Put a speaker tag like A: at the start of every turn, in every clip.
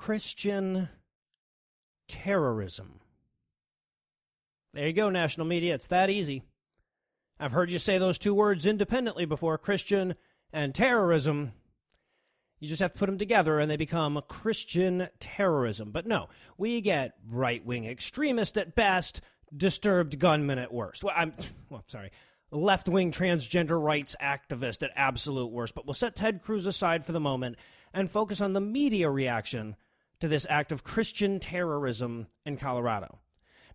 A: Christian terrorism. There you go, national media. It's that easy. I've heard you say those two words independently before, Christian and terrorism. You just have to put them together and they become Christian terrorism. But no, we get right-wing extremist at best, disturbed gunman at worst. Left-wing transgender rights activist at absolute worst. But we'll set Ted Cruz aside for the moment and focus on the media reaction to this act of Christian terrorism in Colorado.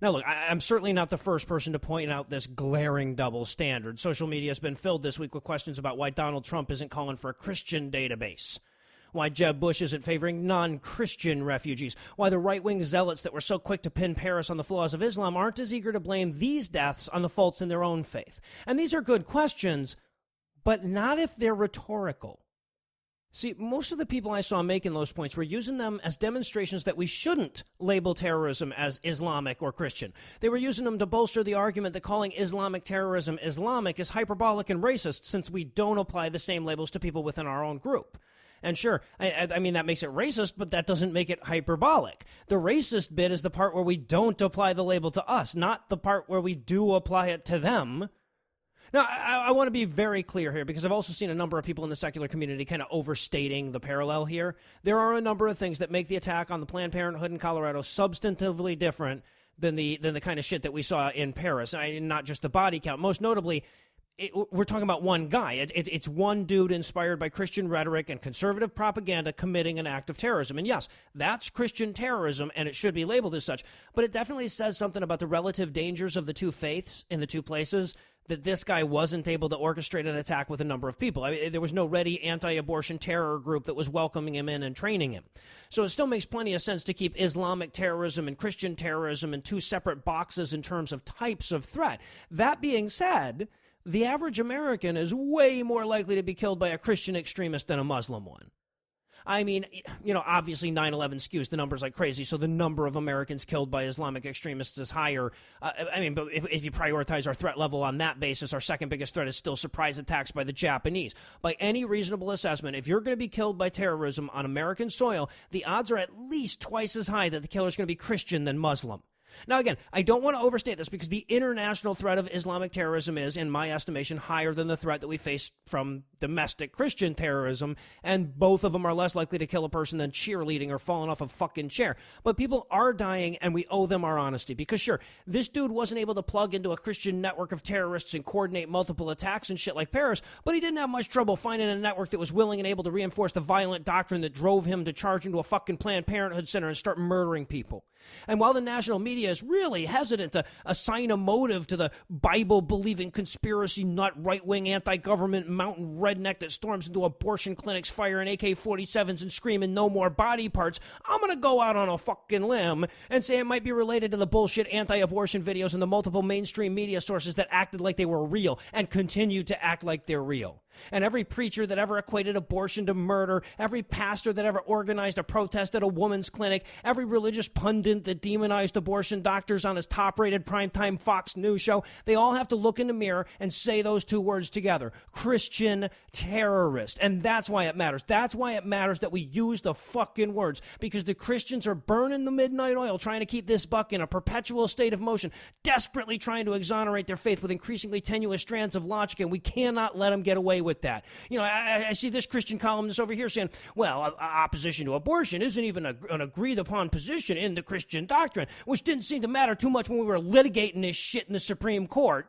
A: Now, look, I'm certainly not the first person to point out this glaring double standard. Social media has been filled this week with questions about why Donald Trump isn't calling for a Christian database, why Jeb Bush isn't favoring non-Christian refugees, why the right-wing zealots that were so quick to pin Paris on the flaws of Islam aren't as eager to blame these deaths on the faults in their own faith. And these are good questions, but not if they're rhetorical. See, most of the people I saw making those points were using them as demonstrations that we shouldn't label terrorism as Islamic or Christian. They were using them to bolster the argument that calling Islamic terrorism Islamic is hyperbolic and racist since we don't apply the same labels to people within our own group. And sure, I mean, that makes it racist, but that doesn't make it hyperbolic. The racist bit is the part where we don't apply the label to us, not the part where we do apply it to them. Now, I want to be very clear here because I've also seen a number of people in the secular community kind of overstating the parallel here. There are a number of things that make the attack on the Planned Parenthood in Colorado substantively different than the kind of shit that we saw in Paris, and not just the body count. Most notably, we're talking about one guy. It's one dude inspired by Christian rhetoric and conservative propaganda committing an act of terrorism. And yes, that's Christian terrorism, and it should be labeled as such. But it definitely says something about the relative dangers of the two faiths in the two places that this guy wasn't able to orchestrate an attack with a number of people. I mean, there was no ready anti-abortion terror group that was welcoming him in and training him. So it still makes plenty of sense to keep Islamic terrorism and Christian terrorism in two separate boxes in terms of types of threat. That being said, the average American is way more likely to be killed by a Christian extremist than a Muslim one. I mean, obviously 9/11 skews the numbers like crazy, so the number of Americans killed by Islamic extremists is higher. But if you prioritize our threat level on that basis, our second biggest threat is still surprise attacks by the Japanese. By any reasonable assessment, if you're going to be killed by terrorism on American soil, the odds are at least twice as high that the killer is going to be Christian than Muslim. Now, again, I don't want to overstate this because the international threat of Islamic terrorism is, in my estimation, higher than the threat that we face from domestic Christian terrorism, and both of them are less likely to kill a person than cheerleading or falling off a fucking chair. But people are dying, and we owe them our honesty because, sure, this dude wasn't able to plug into a Christian network of terrorists and coordinate multiple attacks and shit like Paris, but he didn't have much trouble finding a network that was willing and able to reinforce the violent doctrine that drove him to charge into a fucking Planned Parenthood center and start murdering people. And while the national media is really hesitant to assign a motive to the Bible-believing conspiracy nut right-wing anti-government mountain redneck that storms into abortion clinics firing AK-47s and screaming no more body parts, I'm going to go out on a fucking limb and say it might be related to the bullshit anti-abortion videos and the multiple mainstream media sources that acted like they were real and continue to act like they're real. And every preacher that ever equated abortion to murder, every pastor that ever organized a protest at a woman's clinic, every religious pundit that demonized abortion doctors on his top-rated primetime Fox News show, they all have to look in the mirror and say those two words together: Christian terrorist. And that's why it matters. That's why it matters that we use the fucking words, because the Christians are burning the midnight oil trying to keep this buck in a perpetual state of motion, desperately trying to exonerate their faith with increasingly tenuous strands of logic, and we cannot let them get away with that. I see this Christian columnist over here saying, well, opposition to abortion isn't even an agreed upon position in the Christian doctrine, which didn't seem to matter too much when we were litigating this shit in the Supreme Court.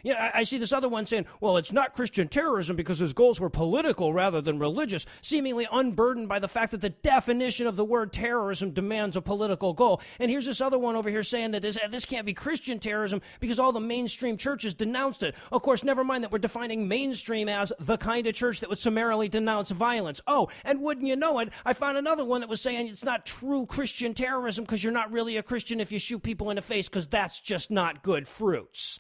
A: I see this other one saying, well, it's not Christian terrorism because his goals were political rather than religious, seemingly unburdened by the fact that the definition of the word terrorism demands a political goal. And here's this other one over here saying that this can't be Christian terrorism because all the mainstream churches denounced it. Of course, never mind that we're defining mainstream as the kind of church that would summarily denounce violence. Oh, and wouldn't you know it, I found another one that was saying it's not true Christian terrorism because you're not really a Christian if you shoot people in the face because that's just not good fruits.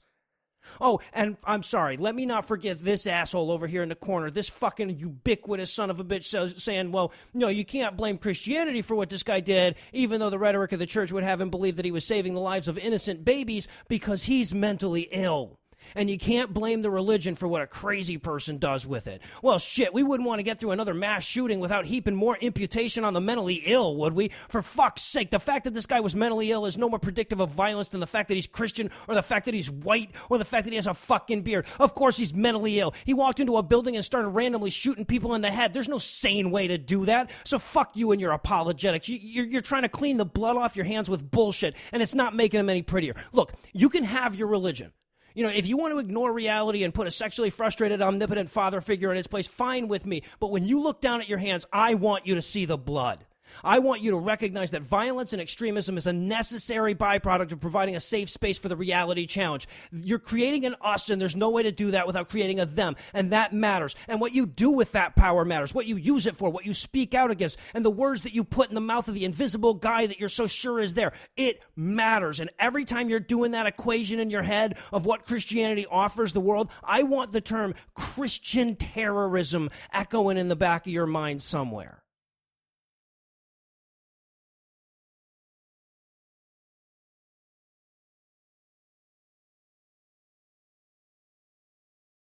A: Oh, and I'm sorry, let me not forget this asshole over here in the corner, this fucking ubiquitous son of a bitch saying, well, no, you can't blame Christianity for what this guy did, even though the rhetoric of the church would have him believe that he was saving the lives of innocent babies because he's mentally ill. And you can't blame the religion for what a crazy person does with it. Well, shit, we wouldn't want to get through another mass shooting without heaping more imputation on the mentally ill, would we? For fuck's sake, the fact that this guy was mentally ill is no more predictive of violence than the fact that he's Christian or the fact that he's white or the fact that he has a fucking beard. Of course he's mentally ill. He walked into a building and started randomly shooting people in the head. There's no sane way to do that. So fuck you and your apologetics. You're trying to clean the blood off your hands with bullshit, and it's not making them any prettier. Look, you can have your religion. You know, if you want to ignore reality and put a sexually frustrated, omnipotent father figure in its place, fine with me. But when you look down at your hands, I want you to see the blood. I want you to recognize that violence and extremism is a necessary byproduct of providing a safe space for the reality challenge. You're creating an us, and there's no way to do that without creating a them, and that matters. And what you do with that power matters, what you use it for, what you speak out against, and the words that you put in the mouth of the invisible guy that you're so sure is there. It matters. And every time you're doing that equation in your head of what Christianity offers the world, I want the term Christian terrorism echoing in the back of your mind somewhere.